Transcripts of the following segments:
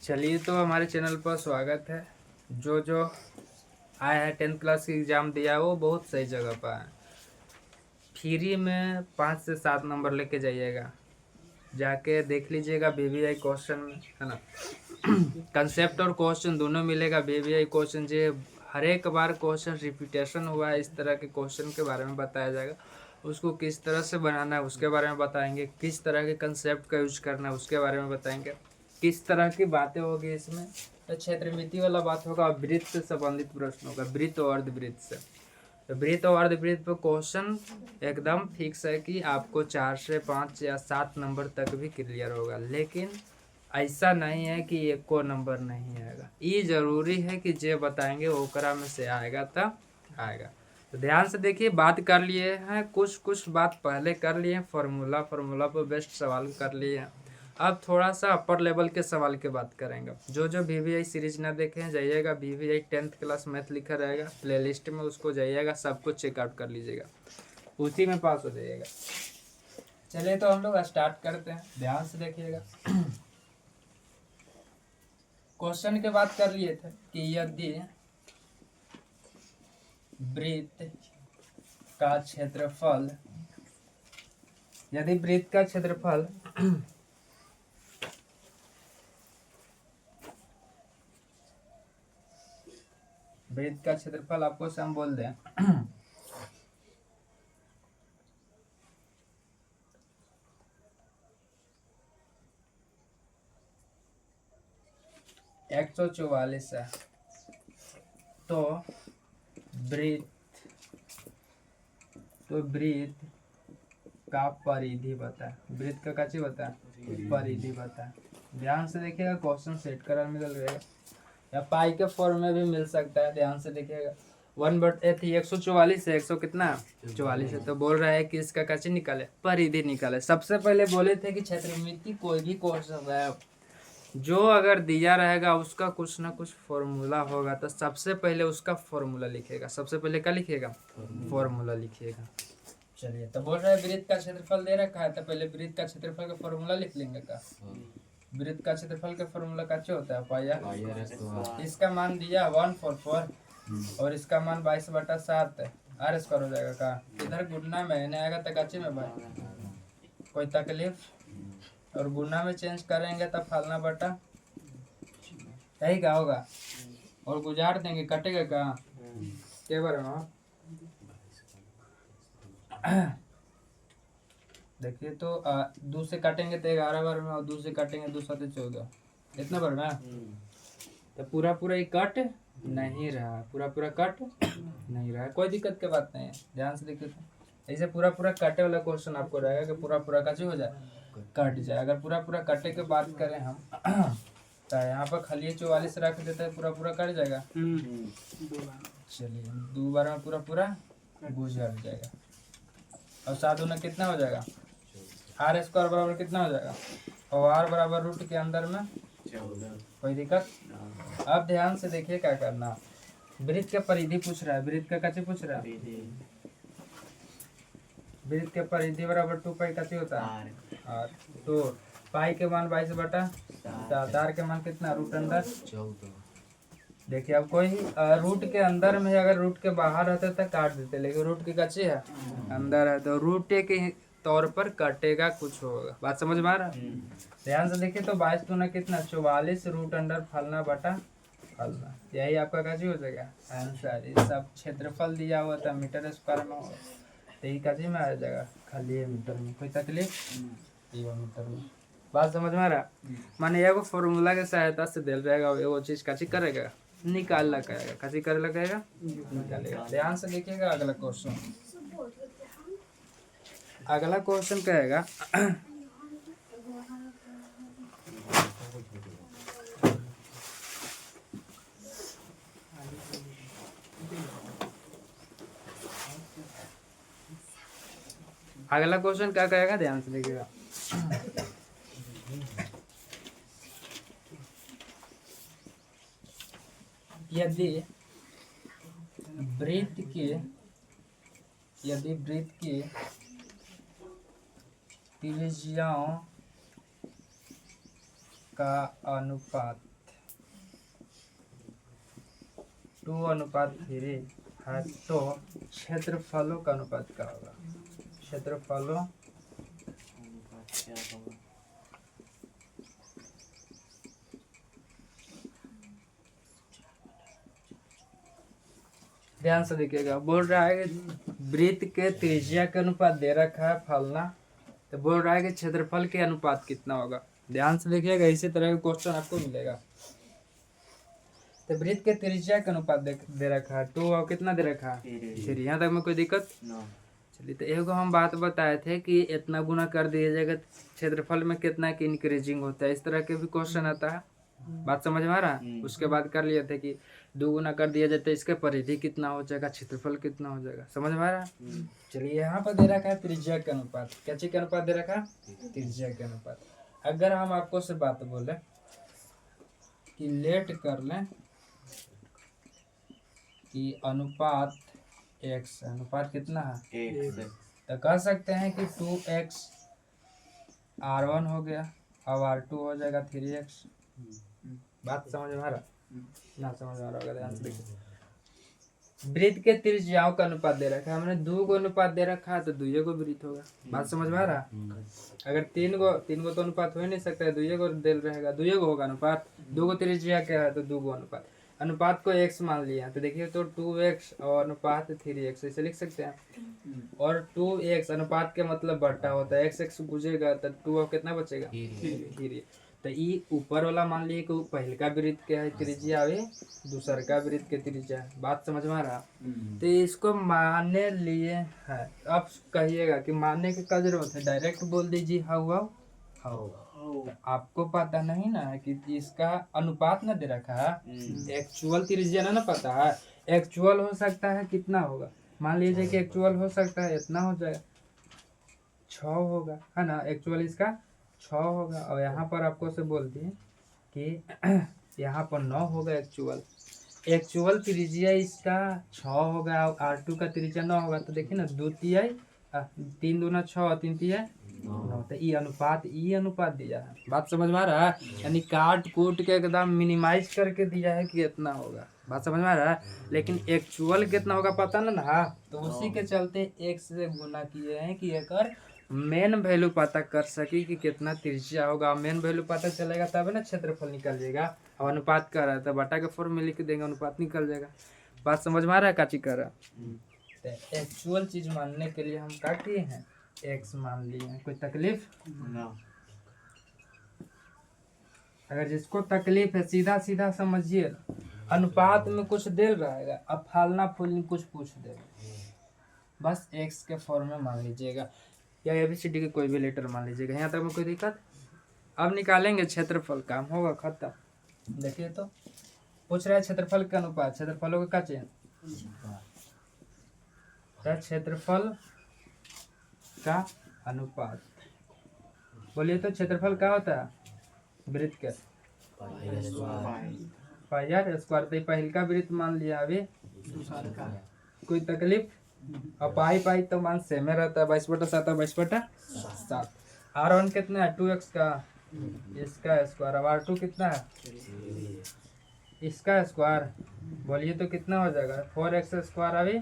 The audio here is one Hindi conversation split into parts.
चलिए, तो हमारे चैनल पर स्वागत है। जो आया है 10th क्लास की एग्ज़ाम दिया है वो बहुत सही जगह पर है। फ्री में 5 से 7 नंबर लेके जाइएगा, जाके देख लीजिएगा। बीबीआई क्वेश्चन में है ना, कंसेप्ट और क्वेश्चन दोनों मिलेगा। बीबीआई क्वेश्चन जो हर एक बार क्वेश्चन रिपीटेशन हुआ है, इस तरह के क्वेश्चन के बारे में बताया जाएगा। उसको किस तरह से बनाना है उसके बारे में बताएंगे, किस तरह के कंसेप्ट का यूज करना है उसके बारे में बताएंगे, किस तरह की बातें होगी इसमें। तो क्षेत्रमिति वाला बात होगा, वृत्त से संबंधित प्रश्न होगा, वृत्त और अर्धवृत्त से। तो वृत्त और अर्धवृत्त पर क्वेश्चन एकदम फिक्स है कि आपको 4 से 5 या 7 नंबर तक भी क्लियर होगा। लेकिन ऐसा नहीं है कि एक को नंबर नहीं आएगा। ये जरूरी है कि जो बताएंगे ओकरा में से आएगा तब आएगा। तो ध्यान से देखिए, बात कर लिए हैं, कुछ बात पहले कर लिए हैं, फार्मूला पर बेस्ट सवाल कर लिए हैं। अब थोड़ा सा अपर लेवल के सवाल की बात करेंगे। जो बीबीआई सीरीज ना देखे हैं, जाइएगा बीबीआई 10th क्लास मैथ लिखा रहेगा प्लेलिस्ट में, उसको जाइएगा, सब कुछ चेकआउट कर लीजिएगा, उसी में पास हो जाइएगा। चलिए, तो हम लोग स्टार्ट करते हैं, ध्यान से देखिएगा। क्वेश्चन के बात कर लिए थे कि यदि वृत्त का क्षेत्रफल वृत्त का क्षेत्रफल आपको सम बोल दें एक 144 है, तो वृत्त का परिधि बता, वृत्त का काची बता, परिधि बता। ध्यान से देखिएगा, क्वेश्चन सेट करा मिल रहेगा या पाई के फॉर्म में भी मिल सकता है। ध्यान से देखिएगा, 1/8 थी 144 है, 100 कितना 44 है, तो बोल रहा है कि इसका काची निकाले, परिधि निकाले। सबसे पहले बोले थे कि क्षेत्रमिति कोई भी क्वेश्चन है जो अगर दिया रहेगा उसका कुछ ना कुछ फॉर्मूला होगा, तो सबसे पहले उसका फॉर्मूला लिखेगा। सबसे पहले क्या लिखिएगा, फॉर्मूला लिखिएगा। चलिए, तो बोल रहे हैं वृत्त का क्षेत्रफल दे रखा है, तो पहले वृत्त का क्षेत्रफल का फॉर्मूला लिख लेंगे का। वृत्त का क्षेत्रफल का फॉर्मूला क्या होता है, पाया। इसका मान दिया 144 और इसका मान 22/7 है, आर स्क्वायर हो जाएगा का। इधर गुणा में नहीं आएगा तो कच्चे में भाई कोई तकलीफ, और गुना में चेंज करेंगे तब फलना बटा, यही का होगा। और गुजार देंगे, कटेगा का के बार में देखिए, तो 2 से काटेंगे तो 11 बार में, और 2 से काटेंगे 2 7 14, इतना बार में। तो पूरा ही कट नहीं रहा, पूरा कट नहीं रहा, कोई दिक्कत की बात नहीं है। ध्यान से देखिए, ऐसे पूरा कटे वाला क्वेश्चन आपको रहेगा कि पूरा का जो हो जाए कट जाए। अगर पूरा कटे के बात करें हम तो यहाँ पर खाली 44 रख देते हैं, पूरा कट जाएगा। चलिए, 2 बार में पूरा गुजर जाएगा, और 7 दूना कितना हो जाएगा, आर स्क्वायर बराबर कितना हो जाएगा, और आर बराबर रूट के अंदर में 14। कोई दिक्कत। अब ध्यान से देखिए क्या करना, वृत्त के परिधि पूछ रहा है, वृत्त का कैसे पूछ रहा है, वृत्त के परिधि बराबर 2 पाई कैसे होता है आर। तो पाई के मान 22/7, आर के मान कितना, रूट अंदर 14। देखिए, अब कोई रूट के अंदर में, अगर रूट के बाहर रहते तो काट देते, लेकिन रूट के कच्चे है अंदर है, तो रूट के तौर पर कटेगा, कुछ होगा। बात समझ में आ रहा है। ध्यान से देखिए, तो 22 दूना कितना 44 रूट अंडर फलना बटा फलना, यही आपका कैसे हो जाएगा आंसर। ये सब क्षेत्रफल दिया हुआ था मीटर स्क्वायर में, तो ये कैसे में आ जाएगा, खाली है मीटर में, कोई तकलीफ ये मीटर में। बात समझ में आ रहा। माने एगो फॉर्मूला के सहायता से दिल रहेगा, एगो चीज कैसे करेगा, निकालना करेगा, कैसे करे लगेगा, निकालेगा। ध्यान से देखिएगा, अगला क्वेश्चन कहेगा अगला क्वेश्चन क्या कहेगा, ध्यान से देखिएगा। यदि वृत्त की त्रिज्याओं का अनुपात 2:3 है, तो क्षेत्रफलों का अनुपात क्या होगा? क्षेत्रफलों ध्यान से देखिएगा, बोल रहा है कि वृत्त के त्रिज्या के अनुपात दे रखा है फलना, तो बोल रहा है कि क्षेत्रफल के अनुपात कितना होगा। ध्यान से देखिएगा, इसी तरह का क्वेश्चन आपको मिलेगा। तो वृत्त के त्रिज्या के अनुपात दे रखा है 2 और कितना दे रखा है 3। यहाँ तक में कोई दिक्कत? चलिए, तो एगो हम बात बताए थे कि इतना गुना कर दिया जाएगा क्षेत्रफल में कितना की इंक्रीजिंग होता है, इस तरह के भी क्वेश्चन आता है। बात समझ में आ रहा है? उसके बाद कर लिए थे कि 2 गुना कर दिया जाए तो इसके परिधि कितना हो जाएगा, क्षेत्रफल कितना हो जाएगा। समझ में आ रहा है? चलिए, यहाँ पर दे रखा है त्रिज्या के अनुपात। क्या चीज के अनुपात दे रखा है? त्रिज्या के अनुपात। अगर हम आपको से बात बोले कि लेट कर लें कि अनुपात x, अनुपात कितना है, तो कह सकते हैं कि 2x r1 हो गया, अब r2 हो जाएगा 3x। बात समझ में आ रहा? ना समझ में आ रहा होगा, ध्यान से देखिए। वृत्त के त्रिज्याओं का अनुपात दे रखा है, हमने 2 को अनुपात दे रखा है तो 2 को वृत्त होगा। बात समझ में आ रहा? अगर 3 को तो अनुपात हो ही नहीं सकता है, 2 को दिल रहेगा, 2 को होगा अनुपात। 2 को त्रिज्या क्या है, तो 2 को अनुपात। अनुपात को x मान लिया तो देखिए, तो 2x और अनुपात 3x ऐसे लिख सकते हैं। और 2x अनुपात के मतलब बढ़ता होता है, x गुजेगा तो 2 और कितना बचेगा 3। तो ये ऊपर वाला मान लिए कि पहले का वृत्त क्या है त्रिज्या है, दूसर का वृत्त के त्रिज्या है। बात समझ में आ रहा? तो इसको मानने लिए है। अब कहिएगा कि मानने की क्या जरूरत है, डायरेक्ट बोल दीजिए हाउ हाउ हाउ। तो आपको पता नहीं ना है कि इसका अनुपात ना दे रखा है, एक्चुअल त्रिज्या ना पता है। एक्चुअल हो सकता है कितना होगा, मान लीजिए कि एक्चुअल हो सकता है इतना हो जाएगा 6 होगा, है ना। एक्चुअल इसका 6 होगा, और यहाँ पर आपको से बोल दिए कि यहाँ पर 9 होगा एक्चुअल। एक्चुअल त्रिज्या इसका 6 होगा और R2 का त्रिज्या 9 होगा। तो देखिए ना, 2 तिहाई 3 दूना 6, 3 तिहाई 9। तो ई अनुपात दिया है। बात समझ में आ रहा है? यानी काट कूट के एकदम मिनिमाइज करके दिया है कि इतना होगा। बात समझ में आ रहा है? लेकिन एक्चुअल कितना होगा पता ना, तो उसी के चलते एक से गुना किए हैं कि एक मेन वैल्यू पता कर सकी कि कितना त्रिज्या होगा। मेन वैल्यू पता चलेगा तब ना क्षेत्रफल निकल जाएगा। और अनुपात कर रहा है तो बटा के फॉर्म में लिख देंगे, अनुपात निकल जाएगा। बात समझ में आ रहा है? काची कर रहा तो एक्चुअल चीज मानने के लिए हम क्या किए हैं, एक्स मान लिए हैं। कोई तकलीफ ना? अगर जिसको तकलीफ है सीधा सीधा समझिए, अनुपात में कुछ दे रहेगा, अब फालना फूलनी कुछ पूछ देगा, बस एक्स के फॉर्म में मान लीजिएगा, या एबीसीडी के कोई भी लेटर मान लीजिएगा। यहाँ तक में कोई दिक्कत? अब निकालेंगे क्षेत्रफल, काम होगा खत्म। देखिए, तो पूछ रहा है क्षेत्रफल का अनुपात, क्षेत्रफलों का चयन, क्षेत्रफल का अनुपात। बोलिए तो क्षेत्रफल क्या होता है वृत्त के? पाई आर स्क्वायर। तो पहल का वृत्त मान लिया, अभी कोई तकलीफ? और पाई तो मान सेम रहता है, 22/7 और 22/7। R1 कितना है 2x का, इसका स्क्वायर। अब R2 कितना है, इसका स्क्वायर। बोलिए तो कितना हो जाएगा 4x स्क्वायर। अभी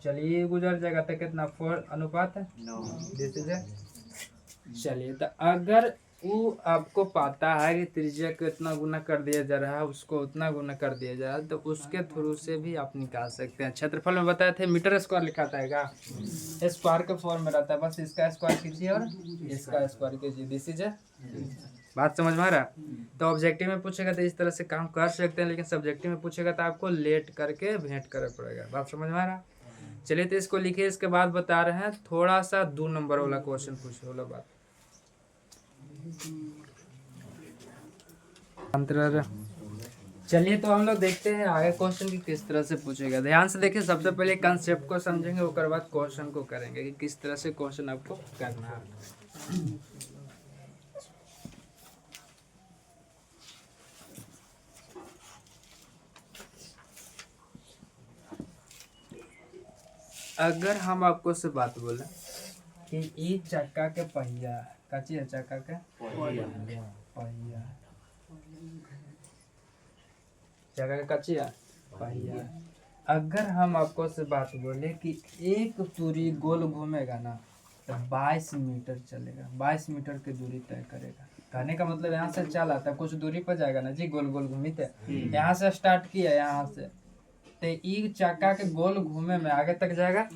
चलिए गुजर जाएगा तो कितना 4 अनुपात है। चलिए, तो अगर वो आपको पता है कि त्रिज्या कितना गुना कर दिया जा रहा है, उसको उतना गुना कर दिया जा रहा है, तो उसके थ्रू से भी आप निकाल सकते हैं। क्षेत्रफल में बताए थे मीटर स्क्वायर लिखा था, स्क्वायर के फॉर्म में रहता है, बस इसका स्क्वायर कीजिए और इसका स्क्वायर कीजिए। दिस इज बात समझ में आ रहा? तो ऑब्जेक्टिव में पूछेगा तो इस तरह से काम कर सकते हैं, लेकिन सब्जेक्टिव में पूछेगा तो आपको लेट करके भेंट करना पड़ेगा। बात समझ में आ रहा? चलिए, तो इसको लिखिए। इसके बाद बता रहे हैं थोड़ा सा 2 नंबर वाला क्वेश्चन पूछे वाला बात। चलिए, तो हम लोग देखते हैं आगे क्वेश्चन की किस तरह से पूछेगा। ध्यान से देखिए, सबसे पहले कंसेप्ट को समझेंगे, उसके बाद क्वेश्चन को करेंगे कि किस तरह से क्वेश्चन आपको करना है। अगर हम आपको से बात बोले कि ई चक्का के पहिया, कच्ची है चक्का के पहिया, चक्का का कच्ची है पहिया। अगर हम आपको से बात बोले कि एक तुरी गोल घूमेगा ना तो 22 मीटर चलेगा, 22 मीटर की दूरी तय करेगा। कहने का मतलब यहाँ से चल आता कुछ दूरी पर जाएगा ना जी, गोल गोल घूमी थे, यहाँ से स्टार्ट किया यहाँ से, तो ई चक्का के गोल घूमे में आगे तक जाएगा,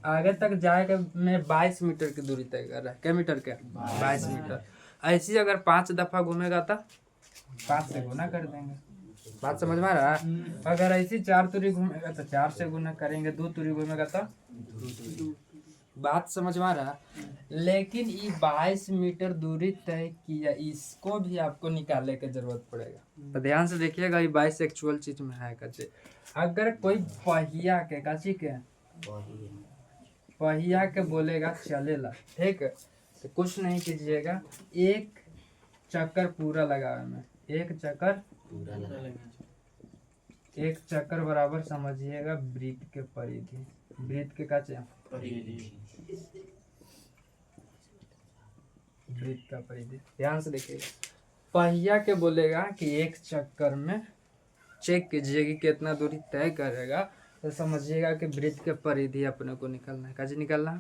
आगे तक जाएगा में 22 मीटर की दूरी तय कर रहा है। क्या मीटर के? 22 मीटर। ऐसी अगर 5 दफा घूमेगा तो 5 से गुना कर देंगे। बात समझ में आ रहा है? अगर ऐसी 4 तुरी घूमेगा तो 4 से गुना करेंगे, 2 तुरी घूमेगा तो बात समझ में आ रहा है? लेकिन ये 22 मीटर दूरी तय किया, इसको भी आपको निकालने की जरूरत पड़ेगा। तो ध्यान से देखिएगा, ये 22 एक्चुअल चीज में है कच्चे। अगर कोई पहिया के कच्ची के पहिया के बोलेगा चलेला, ठीक है, तो कुछ नहीं कीजिएगा, एक चक्कर पूरा लगावे में, एक चक्कर बराबर समझिएगा वृत्त के परिधि, वृत्त के कच्चे वृत्त का परिधि। ध्यान से देखिएगा, पहिया के बोलेगा कि एक चक्कर में चेक कीजिए कि कितना दूरी तय करेगा, तो समझिएगा कि वृत्त के परिधि अपने को निकलना है। कैसे निकलना?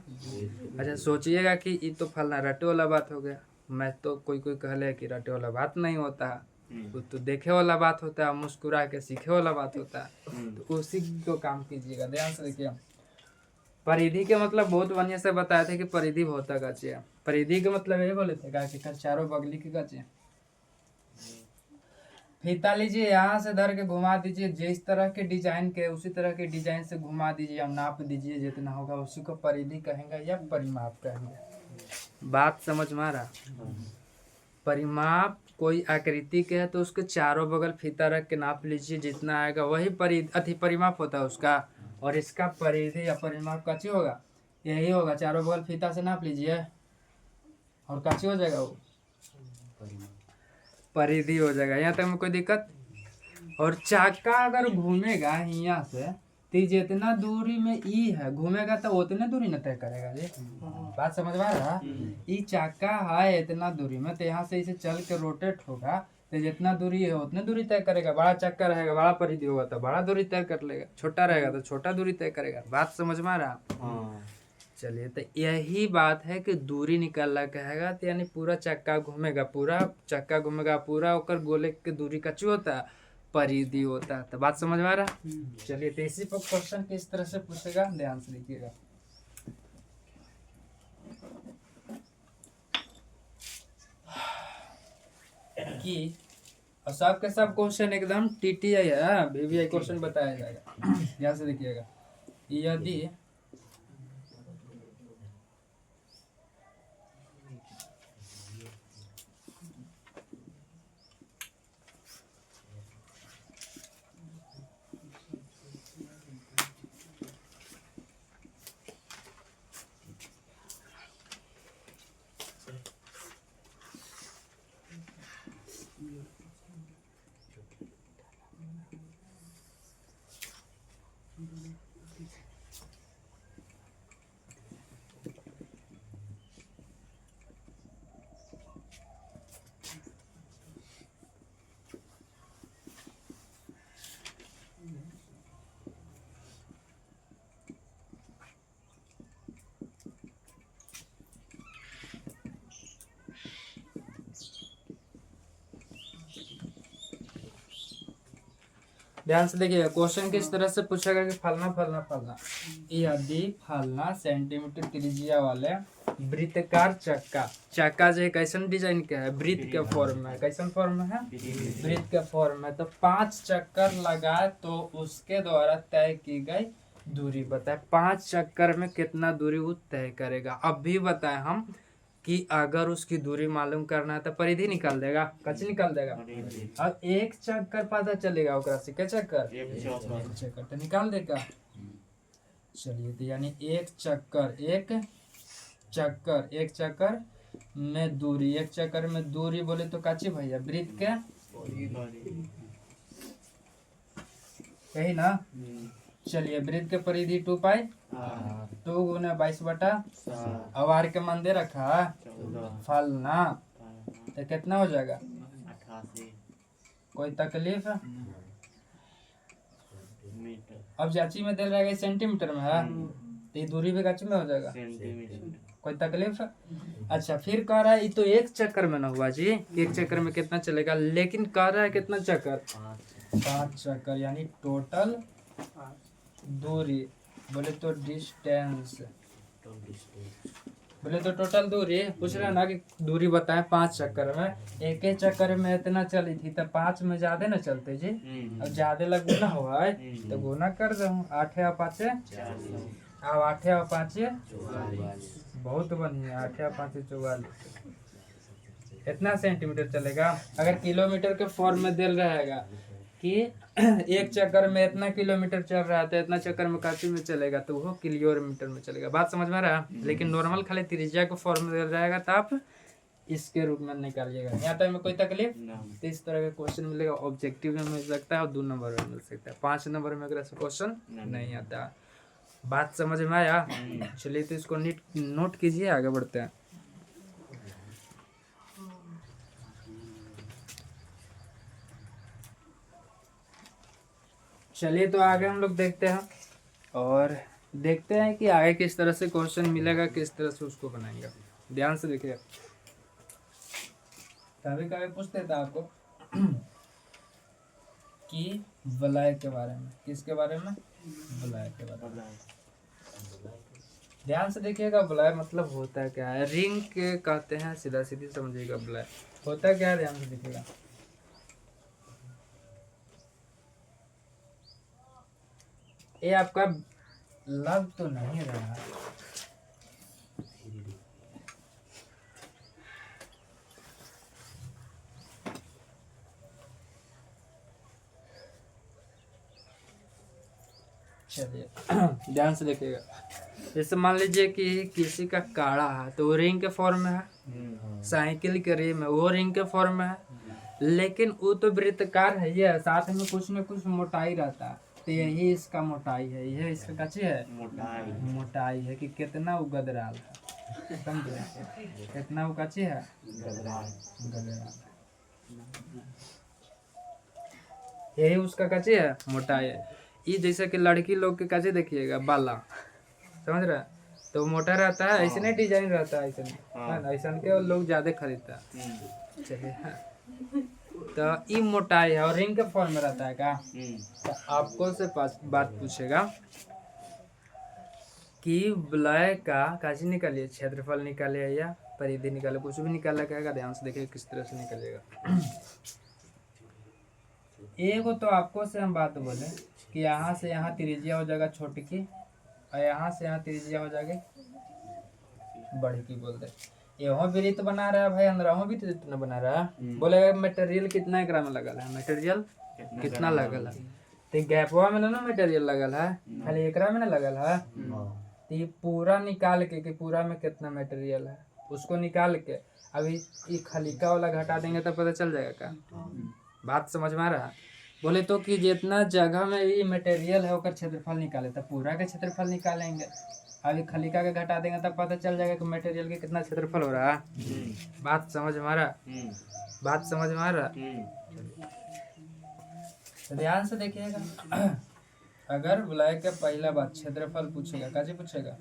अच्छा सोचिएगा कि ये तो फलना रटे वाला बात हो गया। मैं तो कोई कहले कि रटे वाला बात नहीं होता है, वो तो देखे वाला बात होता है, मुस्कुरा के सीखे वाला बात होता है। तो उसी को काम कीजिएगा। ध्यान से देखिए, परिधि के मतलब बहुत बढ़िया से बताए थे कि परिधि बहुत कच्चे है। परिधि के मतलब ये बोले थे कि चारों बगली के कच्चे। फीता लीजिए, यहाँ से धर के घुमा दीजिए, जिस तरह के डिजाइन के उसी तरह के डिजाइन से घुमा दीजिए, हम नाप दीजिए, जितना होगा उसी को परिधि कहेंगे या परिमाप कहेंगे। बात समझ में आ रहा? परिमाप कोई आकृति के है तो उसके चारों बगल फीता रख के नाप लीजिए, जितना आएगा वही परिमाप होता है उसका। और इसका परिधि या परिमाप कच्ची होगा, यही होगा, चारों बगल फीता से नाप लीजिए और कच्ची हो जाएगा, वो परिधि हो जाएगा। यहाँ तक में कोई दिक्कत? और चक्का अगर घूमेगा यहाँ से तो जितना दूरी में ई है घूमेगा तो उतने दूरी न तय करेगा जी। बात समझ में आ रहा? ई चक्का है इतना दूरी में, तो यहाँ से इसे चल के रोटेट होगा तो जितना दूरी है उतने दूरी तय करेगा। बड़ा चक्का रहेगा, बड़ा परिधि होगा तो बड़ा दूरी तय कर लेगा, छोटा रहेगा तो छोटा दूरी तय करेगा। बात समझ में आ रहा? चलिए, तो यही बात है कि दूरी निकालना कहेगा, तो यानी पूरा चक्का घूमेगा, पूरा होकर गोले की दूरी कच्ची होता है, परिधि होता है। तो बात समझ में आ रहा? चलिए, तो इसी पर क्वेश्चन किस तरह से पूछेगा, ध्यान से देखिएगा। कि सबके सब क्वेश्चन एकदम टीटीआई है, बीबीआई क्वेश्चन बताया जाएगा। ध्यान से देखिएगा, यदि ध्यान से देखिएगा, क्वेश्चन किस तरह से पूछेगा कि फलना यदि फलना सेंटीमीटर त्रिज्या वाले वृत्ताकार चक्का जो कैसन डिजाइन का है, वृत्त के फॉर्म में, कैसन फॉर्म में है, वृत्त के फॉर्म में, तो 5 चक्कर लगाए तो उसके द्वारा तय की गई दूरी बताए। 5 चक्कर में कितना दूरी वो तय करेगा। अब भी बताए हम कि अगर उसकी दूरी मालूम करना है तो परिधि निकाल देगा, कच्ची निकाल देगा। अब एक चक्कर पता चलेगा ओकरा से, क्या चक्कर, एक चक्कर तो निकाल देगा। चलिए, तो यानी एक चक्कर में दूरी, एक चक्कर में दूरी बोले तो कच्ची भैया वृत्त के यही ना। चलिए, वृत्त के परिधि 2 पाई 2 गुना 22/, अब आर के मान दे रखा फलना, तो कितना हो जाएगा, कोई तकलीफ है? अब जांची में दे रहेगा सेंटीमीटर में है, तो ये दूरी भी गाची में हो जाएगा, कोई तकलीफ है? अच्छा फिर कह रहा है ये तो एक चक्कर में ना हुआ जी, एक चक्कर में कितना चलेगा, लेकिन कह रहा है कितना चक्कर, 5 चक्कर, यानी टोटल दूरी, बोले तो डिस्टेंस, बोले तो टोटल दूरी पूछ रहे ना कि दूरी बताए 5 चक्कर में, एक ही चक्कर में इतना चली थी तो 5 में ज्यादा ना चलते जी, अब ज्यादा लग गुना हुआ है तो गुना कर दो, 8 या 5, अब 8 या 5, बहुत बढ़िया, 8 या 5 44, इतना सेंटीमीटर चलेगा। अगर किलोमीटर के फॉर्म में दिल रहेगा कि एक चक्कर में इतना किलोमीटर चल रहा है तो इतना चक्कर में काफी में चलेगा, तो वो किलोमीटर में चलेगा, बात समझ में आ रहा है। लेकिन नॉर्मल खाली त्रिज्या के फॉर्म में दिल रहेगा तो आप इसके रूप में निकालिएगा, यहाँ तक में कोई तकलीफ, तो इस तरह का क्वेश्चन मिलेगा, ऑब्जेक्टिव में मिल सकता है और 2 नंबर में मिल सकता है, 5 नंबर में अगर ऐसा क्वेश्चन नहीं आता। बात समझ में आया? चलिए तो इसको नोट कीजिए, आगे बढ़ते हैं। चलिए तो आगे हम लोग देखते हैं और देखते हैं कि आगे किस तरह से क्वेश्चन मिलेगा, किस तरह से उसको बनाएंगे। ध्यान से देखिए, कभी कभी पूछते थे आपको कि वलय के बारे में, किसके बारे में, वलय के बारे में। ध्यान से देखिएगा, वलय मतलब होता है क्या है, रिंग के कहते हैं, सीधा सीधी समझिएगा, वलय होता क्या है, ध्यान से देखिएगा। ये आपका लग तो नहीं रहा, चलिए ध्यान से देखिएगा। जैसे मान लीजिए कि किसी का काड़ा है तो वो रिंग के फॉर्म में है, साइकिल के रिंग में वो रिंग के फॉर्म में है, लेकिन वो तो वृत्तकार है, ये साथ में कुछ न कुछ मोटाई रहता है, तो यही इसका मोटाई है, यह इसका कच्ची है, मोटाई है कि कितना वो गदराल है, समझे, कितना वो कच्ची है, गदराल, यही उसका कच्ची है, मोटाई है। ये जैसे कि लड़की लोग के कच्चे देखिएगा, बाला, समझ रहा है, तो मोटा रहता है, ऐसे नहीं डिजाइन रहता है, ऐसे है ना, ऐसा के लोग ज्यादा खरीदता है। चलिए तो ये मोटाई है और रिंग के फॉर्म में रहता है क्या, तो आपको से बात पूछेगा कि वलय का काजी निकालिए, क्षेत्रफल निकालिए या परिधि निकालिए, कुछ भी निकाला कहेगा, ध्यान से देखिए किस तरह से निकलेगा। एगो तो आपको से हम बात बोले कि यहाँ से यहाँ त्रिज्या हो जाएगा छोटी की, और यहाँ से यहाँ त्रिज्या हो जाएगी बड़ी की, बोल दे यहाँ वृत्त बना रहा है भाई, अंदर भी वृत्त न बना रहा है, बोलेगा मटेरियल कितना एकरा में लगल है, मटेरियल कितना लगल है, तो गैपवा में ना मटेरियल लगल है, खाली एकरा में ना लगल है, तो ये पूरा निकाल के कि पूरा में कितना मटेरियल है उसको निकाल के अभी ये खलिका वाला घटा देंगे तो पता चल जाएगा क्या, बात समझ में आ रहा है। बोले तो कि जितना जगह में भी मटेरियल है उसका क्षेत्रफल निकाले, तब पूरा का क्षेत्रफल निकालेंगे, अभी खलिका के घटा देंगे तब पता चल जाएगा कि मटेरियल के कितना क्षेत्रफल हो रहा है। बात समझ में आ रहा, बात समझ में आ रहा, तो ध्यान से देखिएगा। अगर वलय का पहला बात क्षेत्रफल पूछेगा, कैसे पूछेगा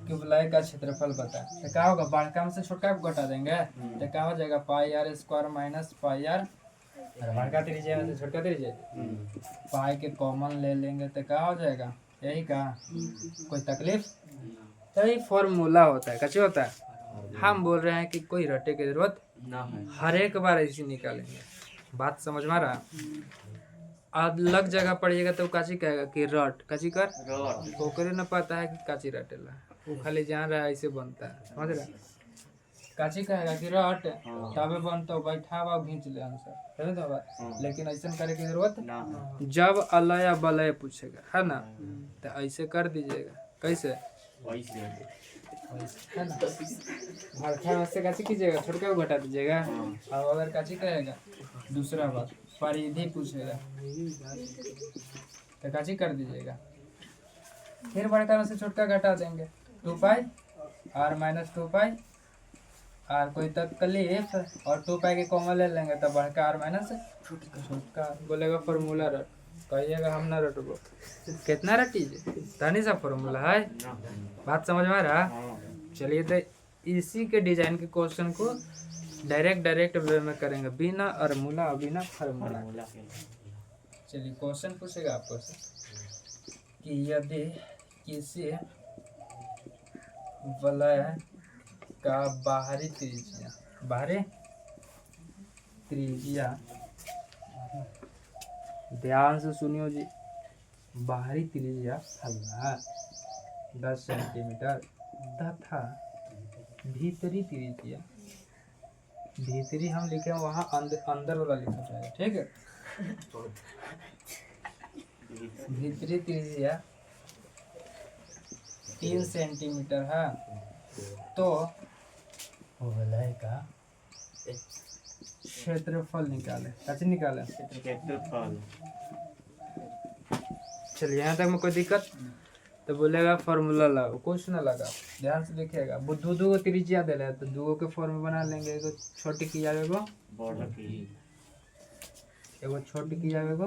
कि वलय का क्षेत्रफल बता, तो क्या होगा, बड़का में से छोटा को घटा देंगे तो क्या हो जाएगा, pi r square minus pi r, बड़का त्रिज्या में से छोटा त्रिज्या, पाई के कॉमन ले लेंगे तो क्या हो जाएगा, यही का, कोई तकलीफ, तो ये फॉर्मूला होता है, कैसे होता है, हम बोल रहे हैं कि कोई रटे की जरूरत हर एक बार ऐसी निकालेंगे, बात समझ में आ रहा। अलग जगह पढ़िएगा तो काची कहेगा कि रट, काची कर, ओकरे न पता है कि काची रटेला, वो खाली जान रहा है ऐसे बनता है, समझ रहा, काची कहेगा कि रट तबे बनता, बैठा हुआ खींच ले आंसर, समझ तो बात, लेकिन ऐसा करे की जरूरत, जब अलय बलय पूछेगा है ना, तो ऐसे कर दीजिएगा, कैसे, है ना, भरखा से काची कीजिएगा, छोटका को घटा दीजिएगा, और अगर काची कहेगा दूसरा बात परिधि पूछेगा तो काची कर दीजिएगा, फिर बड़का में से छोटका घटा देंगे, 2 पाई आर माइनस 2 पाई आर, कोई तकलीफ, और 2 पाई के कॉमन ले लेंगे तो बड़का आर माइनस छोटका, बोलेगा फॉर्मूला रट, कहिएगा हम ना रटबो। कितना रटीजे तनी सा फॉर्मूला है, बात समझ में आ रहा। चलिए तो इसी के डिजाइन के क्वेश्चन को डायरेक्ट वे में करेंगे, बिना फॉर्मूला बिना फार्मूला। चलिए क्वेश्चन पूछेगा आपको से कि यदि किसी वलय का बाहरी त्रिज्या ध्यान से सुनियो जी, बाहरी त्रिज्या 10 सेंटीमीटर तथा भीतरी त्रिज्या, भीतरी हम लिखे वहाँ अंदर वाला लिखा जाएगा, ठीक है। भीतरी त्रिज्या 3 सेंटीमीटर है, तो वलय का क्षेत्रफल निकाले। कैसे निकाले? क्षेत्रफल। चलिए यहाँ तक में कोई दिक्कत? तो बोलेगा फॉर्मूला लगाओ, कुछ ना लगा, ध्यान से देखिएगा। दो को त्रिज्या दे रहा है तो दो के फॉर्म बना लेंगे। एगो छोटी की जाएगा, एगो छोटी की जाएगा,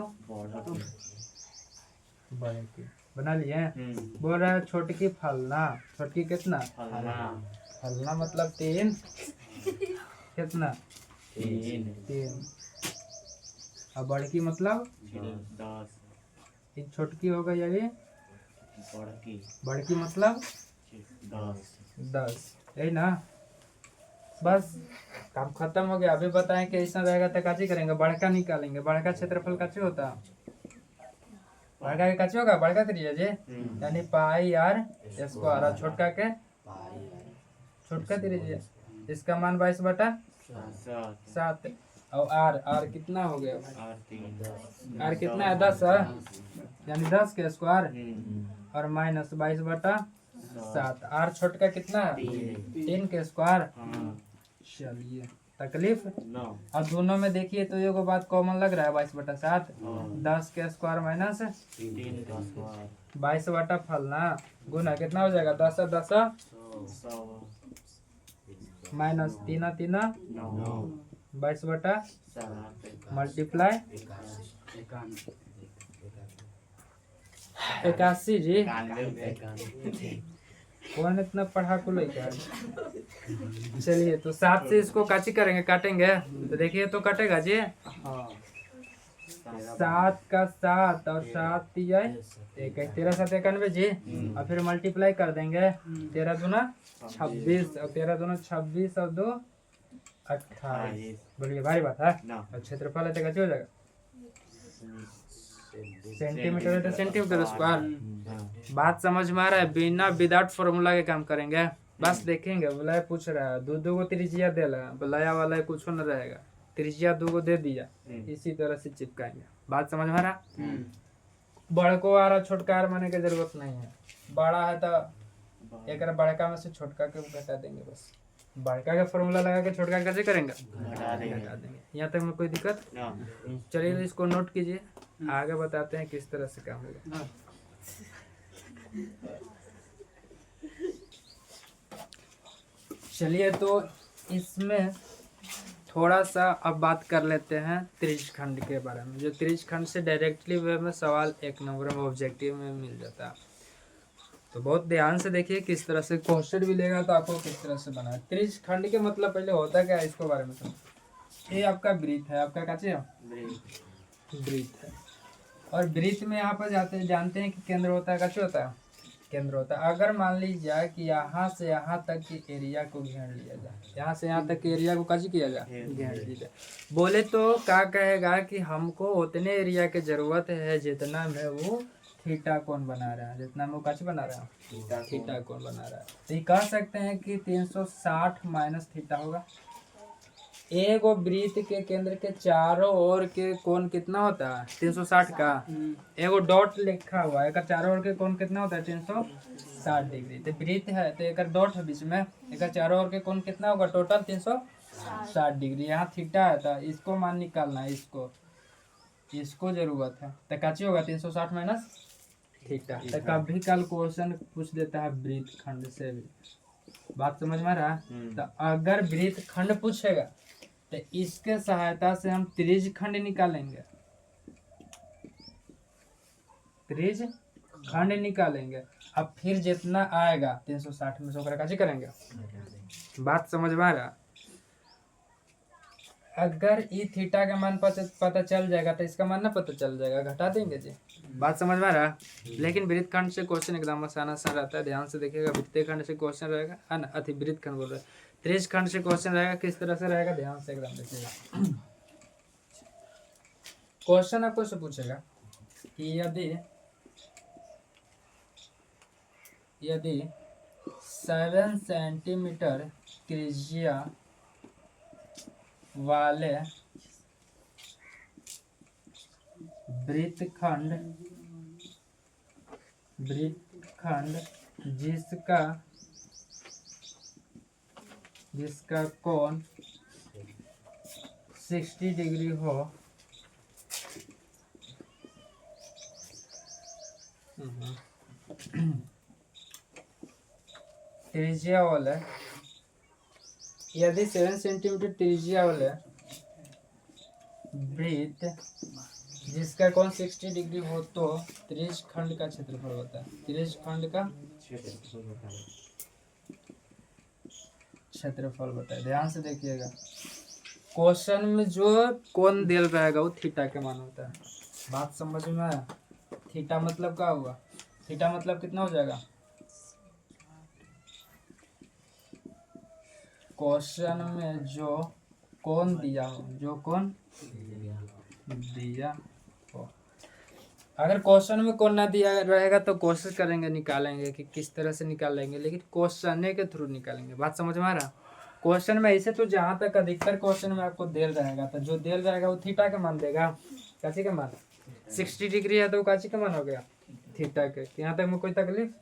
बड़े की बना लिए। बोल रहा है छोटी की फलना, छोटी कितना फलना मतलब 3, कितना 3, और बड़की मतलब 10। छोटकी होगा ये बड़की मतलब 10, यही ना। बस काम खत्म हो गया। अभी बताएं कि ऐसा रहेगा तो काची करेंगे, बड़का निकालेंगे। बड़का क्षेत्रफल काची होता है, बड़का के काची होगा, बड़का त्रिज्या जी, यानी पाई आर स्क्वायर। छोटका के छोटका त्रिज्या, इसका मान 22/7। और आर कितना हो गया भाई, आर कितना है 10 है, यानी 10 के स्क्वायर और माइनस 22/7। आर छोटका कितना है 3 के स्क्वायर। चलिए तकलीफ और दोनों में देखिए तो ये बात कॉमन लग रहा है, 22/7। 10 के स्क्वायर माइनस 22 फलना गुना कितना हो जाएगा, 10 माइनस 3 22/7 मल्टीप्लाई 81 जी। कौन इतना पढ़ा को लेकर। चलिए तो 7 से इसको काची करेंगे, काटेंगे तो देखिए तो कटेगा जी। 7 का 7 और 7 13 7 91 जी। और फिर मल्टीप्लाई कर देंगे, 13 दूना 26 और 13 दूना 26 और 2 28। बोलिए भारी बात है। और क्षेत्रफल है तो कैसे हो जाएगा, सेंटीमीटर है तो सेंटीमीटर स्क्वायर। बात समझ में आ रहा है। बिना विदाउट फॉर्मूला के काम करेंगे, बस देखेंगे। बुलाया पूछ रहा है दो को त्रिज्या दे रहा है, बुलाया वाला कुछ न रहेगा, त्रिज्या 2 को दे दिया, इसी तरह से चिपकाएंगे। बात समझ में आ रहा। बड़को आ रहा, छोटका आर माने की जरूरत नहीं है। बड़ा है तो एक बड़का में से छोटका के घटा देंगे, बस बड़का का फॉर्मूला लगा के छोटका कैसे करेंगे, घटा देंगे। यहाँ तक में कोई दिक्कत? चलिए इसको नोट कीजिए, आगे बताते हैं किस तरह से काम होगा। चलिए तो इसमें थोड़ा सा अब बात कर लेते हैं त्रिज्यखंड के बारे में, जो त्रिज्यखंड से डायरेक्टली वे में सवाल 1 नंबर में ऑब्जेक्टिव में मिल जाता है। तो बहुत ध्यान से देखिए किस तरह से क्वेश्चन भी लेगा तो आपको किस तरह से बना है। त्रिज्यखंड के मतलब पहले होता क्या है, इसको बारे में समझो। ये आपका वृत्त है, आपका क्या चाहिए, वृत्त है। और वृत्त में यहाँ पर जानते हैं कि केंद्र होता है, कैसे होता है, केंद्र होता है। अगर मान लीजिए कि यहाँ से यहाँ तक की एरिया को घेर लिया जाए, यहाँ से यहाँ तक के एरिया को कैसे किया जाए, घेर लिया जाए। बोले तो क्या कहेगा कि हमको उतने एरिया की जरूरत है जितना में वो थीटा कोण बना रहा है, जितना में वो कैसे बना रहा है, थीटा कोण बना रहा है। तो ये कह सकते हैं कि 360 माइनस थीटा होगा। एगो वृत्त के केंद्र के चारों ओर के कोण कितना होता है, 360 का। एगो डॉट लिखा हुआ है, चारों ओर के कोण कितना होता है, 360 डिग्री। तो वृत्त है तो एक डॉट है बीच में, एक चारों ओर के कोण कितना होगा, टोटल 360 डिग्री। यहाँ थीटा है तो इसको मान निकालना है, इसको जरूरत है। तो काची होगा 360 माइनस थीटा। तो कभी कल क्वेश्चन पूछ देता है वृत्त खंड से भी। बात समझ में आ रहा है। तो अगर वृत्त खंड पूछेगा तो इसके सहायता से हम त्रिज्यखंड निकालेंगे। त्रिज खंड निकालेंगे। अब फिर जितना आएगा 360 में से ओकरा काची करेंगे। बात समझ में आ रहा। अगर ई थीटा का मान पता चल जाएगा तो इसका मान ना पता चल जाएगा, घटा देंगे जी। बात समझ में आ रहा। लेकिन वृत्त खंड से क्वेश्चन एकदम आसान आसान रहता है, ध्यान से देखिएगा। वृत्तीय खंड से क्वेश्चन रहेगा है ना, अति वृत्त खंड बोल रहे हैं। त्रिज खंड से क्वेश्चन रहेगा, किस तरह से रहेगा ध्यान से एकदम देखिएगा। क्वेश्चन आपको से पूछेगा कि यदि 7 सेंटीमीटर त्रिज्या वाले वृत्तखंड जिसका कोण 60 डिग्री हो, त्रिज्या वाले, यदि 7 सेंटीमीटर त्रिज्या वाले वृत्त जिसका कोण 60 डिग्री हो तो त्रिज खंड का क्षेत्रफल होता है। त्रिज खंड का क्षेत्रफल बताए, ध्यान से देखिएगा। क्वेश्चन में जो कोण दिल रहेगा वो थीटा के मान होता है। बात समझ में आया। थीटा मतलब क्या हुआ, थीटा मतलब कितना हो जाएगा। क्वेश्चन में जो कोण दिया हो, जो कोण दिया हो, अगर क्वेश्चन में कोण ना दिया रहेगा तो कोशिश करेंगे निकालेंगे कि किस तरह से निकालेंगे, लेकिन क्वेश्चन के थ्रू निकालेंगे। बात समझ में आ रहा। क्वेश्चन में ऐसे तो जहां तक अधिकतर क्वेश्चन में आपको देल रहेगा तो जो देल रहेगा वो थीटा का मान देगा। काची का मान 60 डिग्री है तो काची का मान हो गया थीटा के। यहाँ तक में कोई तकलीफ।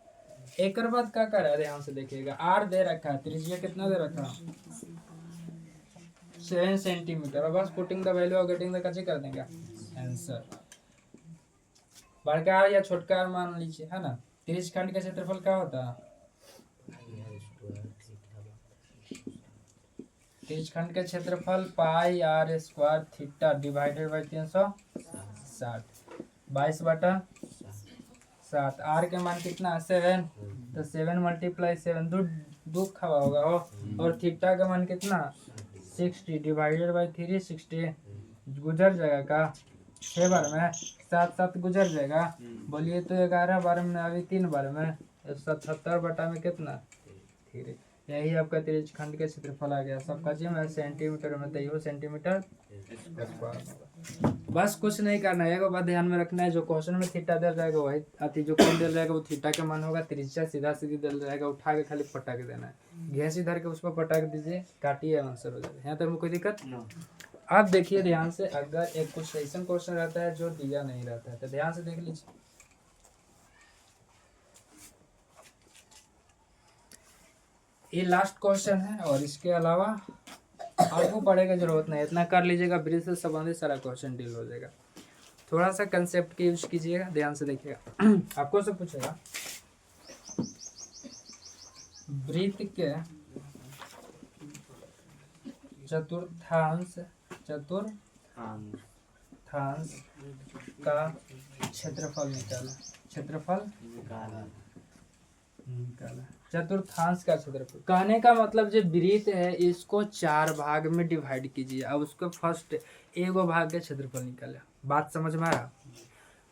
एक बात क्या कर रहा है ध्यान से देखिएगा। आर दे रखा है, त्रिज्या कितना दे रखा है 7 सेंटीमीटर। बस पुटिंग द वैल्यू और गेटिंग द काची कर देंगे आंसर। बड़का आर या छोटका आर मान लीजिए है ना। त्रिज खंड का क्षेत्रफल क्या होता है। त्रिज खंड का क्षेत्रफल pi r square theta divided by 360 22/7। R के मान कितना 7, तो 7 × 7 दो खवा होगा हो। और थीटा का मान कितना 60 डिवाइडेड बाई 360 गुजर जाएगा का 6 बार में 7 गुजर जाएगा। बोलिए तो 11 बार में अभी 3 बार में 77 बटा में कितना 3। यही आपका त्रिज खंड के क्षेत्रफल आ गया। सबका जी में सेंटीमीटर में तो सेंटीमीटर। बस कुछ नहीं करना है, एक बात ध्यान में रखना है। जो क्वेश्चन में थीटा दे रहेगा वही अति जो कोण दे रहेगा वो थीटा का मान होगा। त्रिज्या सीधा सीधी दे रहेगा, उठा के खाली पटक देना है। घैस इधर के उस पर पटक दीजिए, काटिए आंसर हो जाएगा। यहाँ तक में कोई दिक्कत। अब देखिए ध्यान से, अगर एक कुछ ऐसा क्वेश्चन रहता है जो दिया नहीं रहता है तो ध्यान से देख लीजिए। ये लास्ट क्वेश्चन है और इसके अलावा आपको पढ़ने की जरूरत नहीं, इतना कर लीजिएगा। वृत्त से संबंधित सारा क्वेश्चन डील हो जाएगा। थोड़ा सा कंसेप्ट की यूज कीजिएगा, ध्यान से देखिएगा। आपको से पूछेगा वृत्त के चतुर्थांश का क्षेत्रफल निकाला। क्षेत्रफल निकाला चतुर्थांश का क्षेत्रफल। कहने का मतलब जो वृत्त है इसको 4 भाग में डिवाइड कीजिए। अब उसको फर्स्ट एगो भाग के क्षेत्रफल निकाले। बात समझ में आया।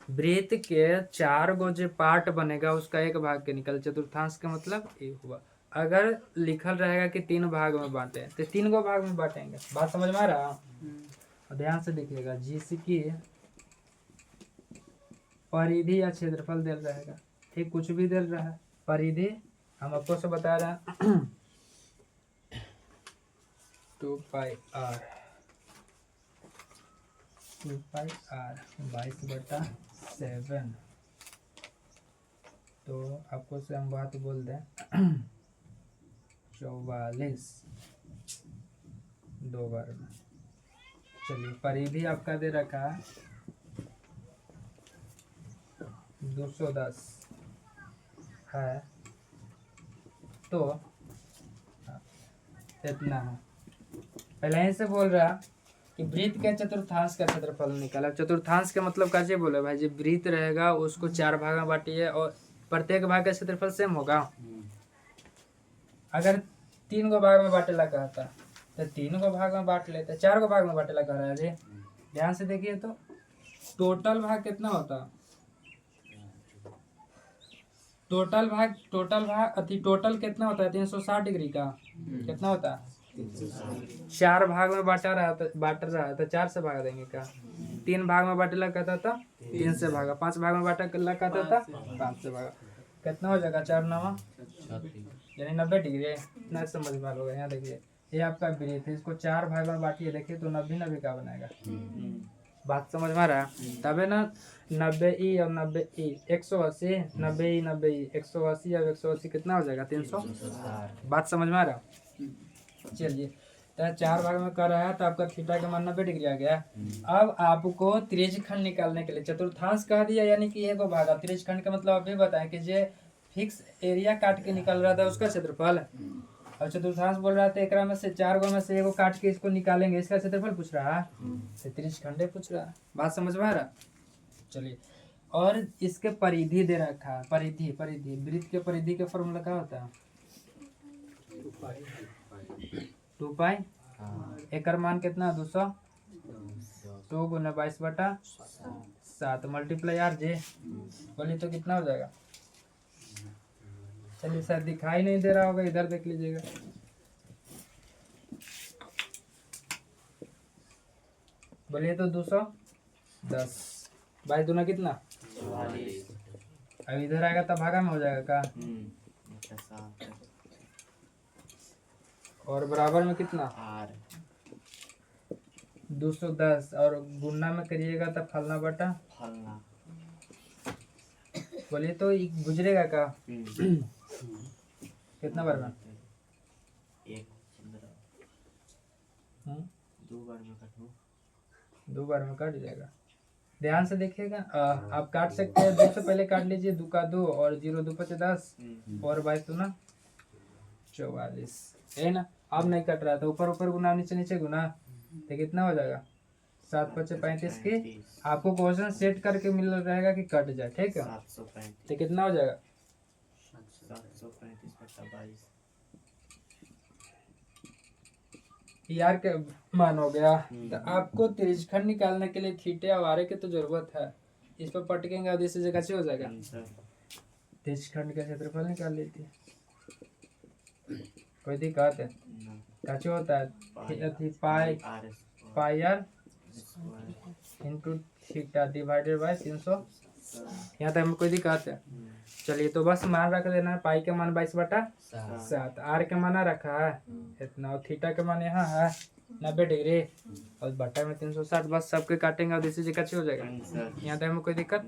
वृत्त के 4 गो जो पार्ट बनेगा उसका एक भाग के निकल। चतुर्थांश का मतलब ये हुआ। अगर लिखल रहेगा कि 3 भाग में बांटे तो 3 गो भाग में बांटेंगे। बात समझ में आ रहा। ध्यान से देखिएगा, जिसकी परिधि या क्षेत्रफल दे रहेगा, ठीक कुछ भी दे रहा है। परिधि हम आपको से बता रहे हैं 2πr 22/7। तो आपको से हम बात बोल दें 44 2 बार में। चलिए परिधि आपका दे रखा है 210 है, तो इतना है। पहले ही से बोल रहा कि वृत्त के चतुर्थांश का क्षेत्रफल निकाला। चतुर्थांश का मतलब कैसे बोले भाई, जी वृत्त रहेगा उसको 4 भाग में बांटिए और प्रत्येक भाग का क्षेत्रफल सेम होगा। अगर 3 गो भाग में बांटेला कहता तो 3 गो भाग में बांट लेते, 4 गो भाग में बांटेला कह रहा है जी। ध्यान से देखिए तो टोटल भाग कितना होता, टोटल भाग टोटल कितना होता है 360 डिग्री का कितना होता है 4 भाग में बांट रहा है तो 4 से भाग देंगे क्या, 3 भाग में बांटेला कहता था 3 से भागा, 5 भाग में बांटेला कहता था 5 से भागा, कितना हो जाएगा 4 9 यानी 90 डिग्री। इतना समझ में होगा। यहाँ देखिए ये आपका वृत्त है, इसको 4 भाग में बांटिए देखिए तो 90 का बनाएगा। बात समझ में आ रहा है, तबे ना 90 और 90 180, 90 180 और 180 कितना हो जाएगा 300। बात समझ में आ रहा है। चलिए तो 4 भाग में कर रहा है तो आपका थीटा का मान 90 डिग्री आ गया। अब आपको त्रिज्यखंड निकालने के लिए चतुर्थांश कह दिया यानी कि एक भाग, त्रिज्यखंड का मतलब अभी बताएं कि जो फिक्स एरिया काट के निकल रहा था उसका क्षेत्रफल, और चतुर्थांश बोल रहा था एकरा में से 4 गो में से एगो काट के इसको निकालेंगे, इसका क्षेत्रफल पूछ रहा है, त्रिज्यखंड पूछ रहा है। बात समझ में आ रहा। चलिए और इसके परिधि दे रखा है, परिधि वृत्त के परिधि का फॉर्मूला क्या होता है 2 पाई, एकर मान कितना 200, 2 गुना 22/7 मल्टीप्लाई आर जे, बोलिए तो कितना हो जाएगा। चलिए सर दिखाई नहीं दे रहा होगा, इधर देख लीजिएगा। बोलिए तो 210 22 दूना कितना, अब इधर आएगा तब भागा में हो जाएगा का, और बराबर में कितना 210 और गुना में करिएगा तब फलना बटा फलना। बोलिए तो गुजरेगा का कितना बार में, 2 बार में कट जाएगा। ध्यान से देखिएगा, आप काट सकते हैं 2 से पहले काट लीजिए, 2 का 2 और 0 2 5 10 और 22 दूना 44 है ना। अब नहीं कट रहा था, ऊपर ऊपर गुना नीचे नीचे गुना तो कितना हो जाएगा 7 5 35 की। आपको क्वेश्चन सेट करके मिल रहेगा कि कट जाए, ठीक है तो कितना हो जाएगा 735/22 यार के मान हो गया। तो आपको त्रिज्यखंड निकालने के लिए थीटे और आरे की तो जरूरत है, इस पर पटकेंगे और इस जगह से हो जाएगा। त्रिज्यखंड का क्षेत्रफल निकाल लेती है, कोई दिक्कत है कैसे होता है pi r into theta divided by 300। यहाँ तक हमें कोई दिक्कत है। चलिए तो बस मान रख देना है, पाई का मान 22/7, आर का मान रखा है इतना और थीटा का मान यहाँ है 90 डिग्री और बटा में 360, बस सबके काटेंगे और इसी जगह हो जाएगा। यहाँ तक हमें कोई दिक्कत।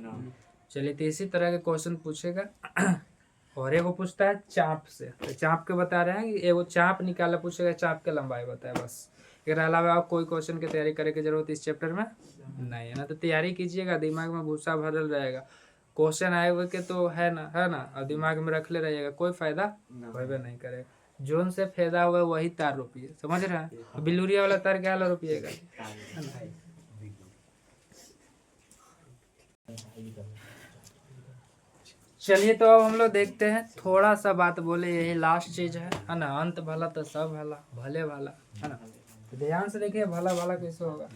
चलिए तो इसी तरह के क्वेश्चन पूछेगा। और एगो पूछता है चाप से, तो चाप के बता रहे हैं कि एगो चाप निकाला पूछेगा, चाप के लंबाई बताए बस। इसके अलावा आप कोई क्वेश्चन की तैयारी करने की जरूरत इस चैप्टर में नहीं है ना, तो तैयारी कीजिएगा, दिमाग में भूसा भरल रहेगा, क्वेश्चन आए हुए के तो है ना और दिमाग में रख ले रहिएगा, कोई फायदा होबे नहीं करेगा। जोन से फायदा हुआ वही तार रोपिए, समझ रहे हैं। बिलूरिया वाला तार क्या वाला रोपिएगा। चलिए तो अब हम लोग देखते हैं, थोड़ा सा बात बोले, यही लास्ट चीज है ना। अंत भला तो सब भला, भले भला है ना। तो ध्यान से देखिए भला भला कैसे होगा।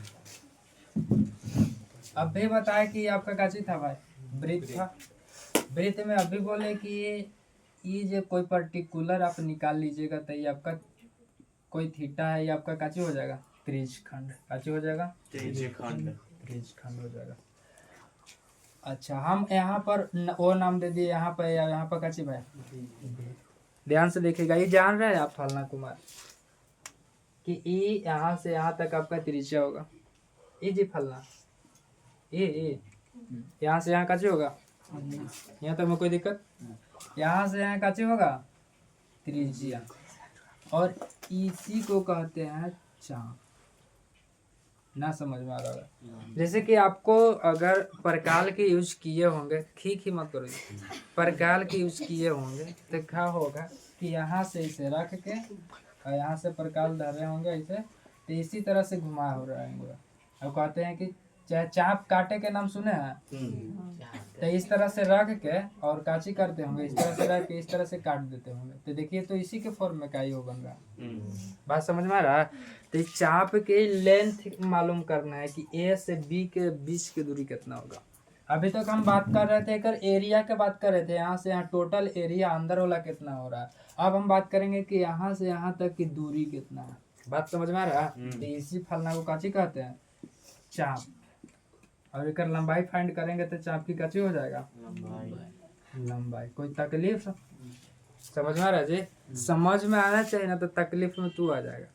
अब भी बताया कि आपका काची था भाई, वृत्त था। वृत्त में अभी बोले कि ये जो कोई पर्टिकुलर आप निकाल लीजिएगा तो ये आपका कोई थीटा है, ये आपका काची हो जाएगा त्रिज्यखंड, काची हो जाएगा त्रिज्यखंड हो जाएगा। अच्छा हम यहाँ पर वो नाम दे दिए, यहाँ पर काची भाई ध्यान से देखिएगा। ये जान रहे हैं आप फलना कुमार कि ये यहाँ से यहाँ तक आपका त्रिज्या होगा, ये जी फलना ये यहाँ से यहाँ काची होगा, यहाँ तक में कोई दिक्कत, यहाँ से यहाँ काची होगा त्रिज्या, और इसी को कहते हैं चाप। ना समझ में आ रहा है। जैसे कि आपको अगर परकाल के यूज किए होंगे, ठीक ही मत करो, परकाल के यूज किए होंगे तो क्या होगा कि यहाँ से इसे रख के और यहाँ से परकाल धर रहे होंगे इसे, तो इसी तरह से घुमा हो रहा है अंगूरा। अब कहते हैं कि चाहे चाप काटे के नाम सुने हैं, तो इस तरह से रख के और काची करते होंगे, इस तरह से रख के इस तरह से काट देते होंगे, तो देखिए तो इसी के फॉर्म में का ही हो बन रहा। बात समझ में आ रहा है। तो इस चाप के लेंथ मालूम करना है कि ए से बी के बीच की दूरी कितना होगा। अभी तक हम बात कर रहे थे एक एरिया के बात कर रहे थे, यहाँ से यहाँ टोटल एरिया अंदर वाला कितना हो रहा है। अब हम बात करेंगे कि यहाँ से यहाँ तक की दूरी कितना है। बात समझ में आ रहा है। तो इसी फलना को काची कहते हैं, चाप। और एक लंबाई फाइंड करेंगे तो चाप की काची हो जाएगा, लंबाई। कोई तकलीफ समझ में आ रहा है जी? समझ में आना चाहिए ना, तो तकलीफ में तू आ जाएगा।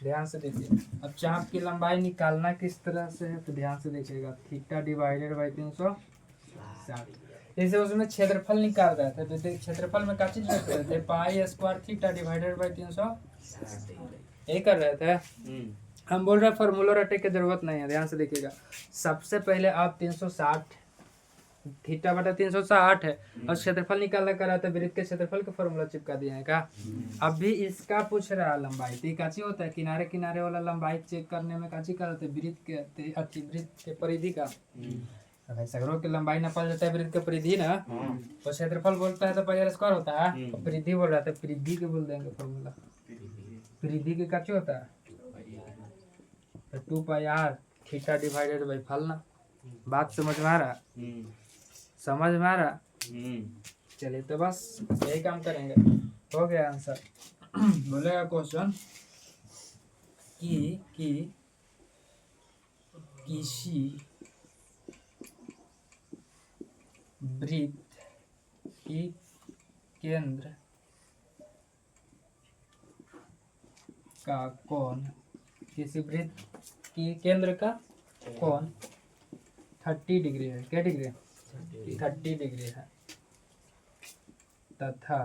ध्यान से देखिए। अब चाप की लंबाई निकालना किस तरह से है, तो ध्यान से देखिएगा। Theta divided by 360। जैसे उसमें क्षेत्रफल निकाल रहे थे, तो क्षेत्रफल में क्या चीज रख रहे थे, pi square theta divided by 360 यही कर रहे थे। हम बोल रहे फॉर्मूला रटे की जरूरत नहीं है। ध्यान से देखिएगा। सबसे पहले आप 360 थीटा बटा 360 है, और क्षेत्रफल निकालना कर रहा था, वृत्त के क्षेत्रफल का फॉर्मूला चिपका दिया है का। अब भी इसका पूछ रहा है लंबाई, तो काची होता है, किनारे किनारे वाला लंबाई चेक करने में काची करते हैं, वृत्त के वृत्त के परिधि का। भाई सगरों की लंबाई नापा जाता है वृत्त के परिधि ना, और क्षेत्रफल बोलता है तो पाई स्क्वायर होता है, और परिधि बोल रहा था, परिधि के बोल देंगे फॉर्मूला। परिधि के काची होता है 2 पाई आर थीटा डिवाइडेड बाई फलना। बात समझ में आ रहा, समझ में आ रहा। चलिए तो बस यही काम करेंगे, हो गया आंसर। बोलेगा क्वेश्चन कि किसी वृत्त की केंद्र का कोण, किसी वृत्त की केंद्र का कोण 30 डिग्री है। क्या डिग्री है? 30 डिग्री है, तथा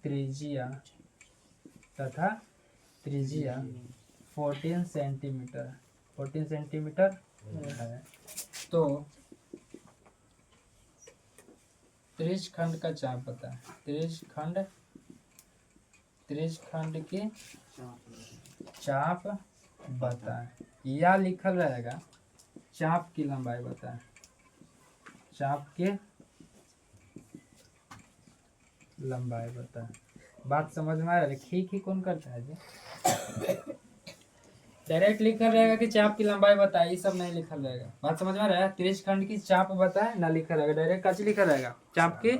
त्रिज्या 14 सेंटीमीटर है। तो त्रिज्यखंड का चाप पता है, त्रिज्यखंड की चाप बताएं, या लिखल रहेगा चाप की लंबाई बताएं, चाप के लंबाई बताएं। बात समझ में आ रहा है? ठीक ही कौन करता है जी? डायरेक्ट लिखल रहेगा कि चाप की लंबाई बताए, ये सब नहीं लिखल रहेगा। बात समझ में आ रहा है? त्रिज्यखंड की चाप बताए ना लिखा रहेगा, डायरेक्ट काची लिखा रहेगा, चाप की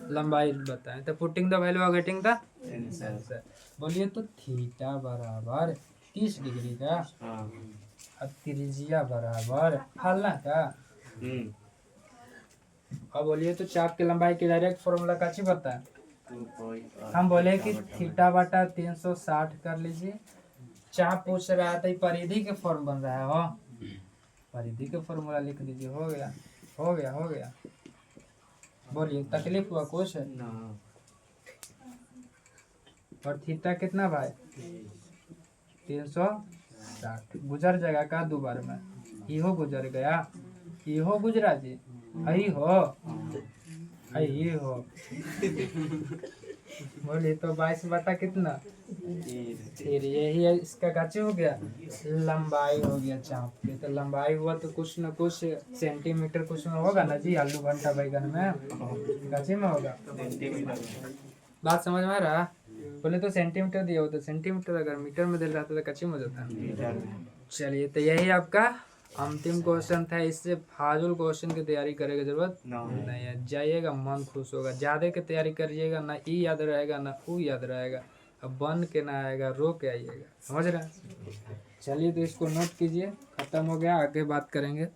लंबाई बताए। तो putting the value of getting the answer. बोलिए तो थीटा बराबर 30 डिग्री का, अब त्रिज्या बराबर फलना का। अब बोलिए तो चाप की लंबाई की डायरेक्ट फॉर्मूला काची बताए। हम बोले कि थीटा बटा 360 कर लीजिए। चाप पूछ रहा था, परिधि के फॉर्म बन रहा है, हो परिधि के फॉर्मूला लिख दीजिए। हो गया, हो गया, हो गया। बोलिए तकलीफ हुआ कुछ? और थीटा कितना भाई 360 गुजर जाएगा का दो बार में, इहो गुजर गया, इहो गुजरा जी, आई हो बोलिए तो 22 बटा कितना, फिर यही है इसका गाचे हो गया, लंबाई हो गया चाप की। तो लंबाई हुआ तो कुछ न कुछ सेंटीमीटर कुछ में होगा ना जी, आलू भंटा बैगन में गाचे में होगा। बात समझ में आ रहा? बोले तो सेंटीमीटर दिया हो, तो सेंटीमीटर अगर मीटर में दे रहा था तो कच्ची में हो जाता। चलिए तो यही आपका अंतिम क्वेश्चन था। इससे फाजुल क्वेश्चन की तैयारी करने की जरूरत नहीं है। जाइएगा मन खुश होगा। ज्यादा की तैयारी करिएगा ना, ई याद रहेगा ना ऊ याद रहेगा, अब बन के ना आएगा, रो के आइएगा। समझ रहे हैं? चलिए तो इसको नोट कीजिए, खत्म हो गया, आगे बात करेंगे।